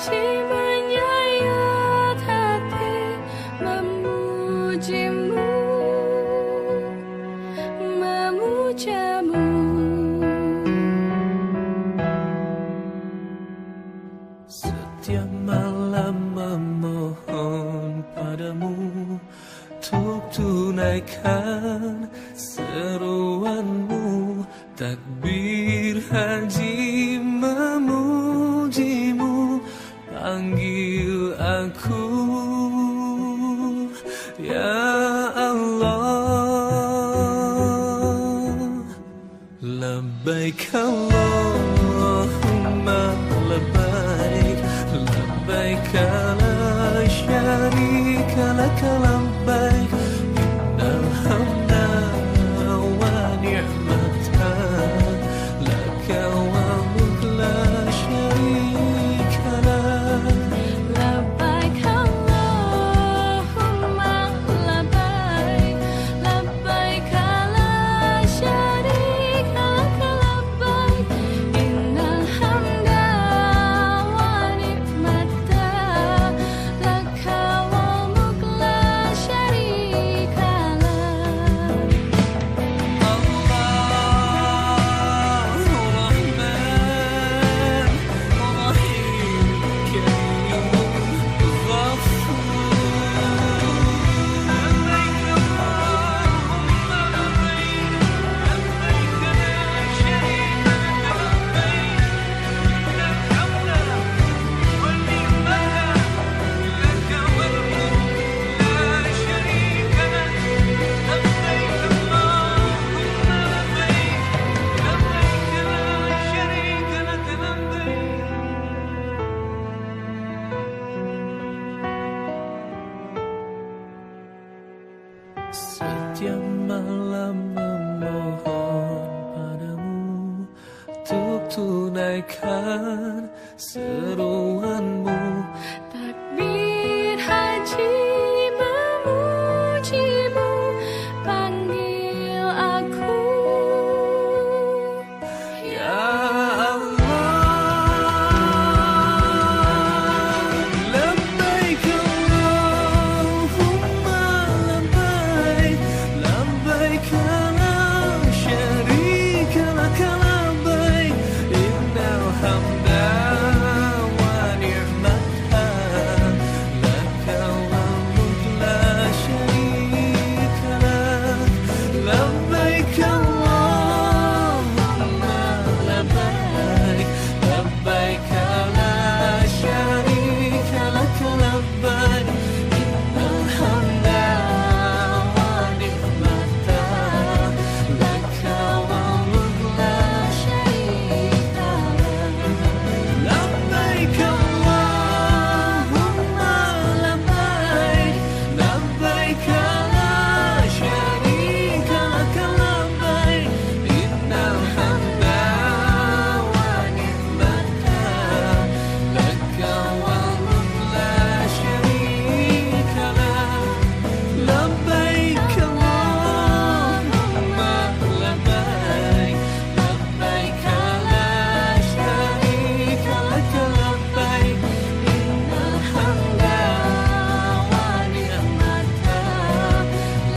suci menyayat hati memujimu, memujamu. Setiap malam memohon padamu untuk tunaikan seruanmu, takbir haji memujimu, panggil aku ya Allah. Labbaik Allahumma labbaik, labbaik la syarika laka labbaik, innal hamda wa ni'mata laka wal mulk la syarika lak. Labbaik Allahumma labbaik, labbaik la syarika laka labbaik, innal hamda wa ni'mata laka wal mulk la syarika lak. Setiap malam memohon padamu untuk tunaikan seruanmu,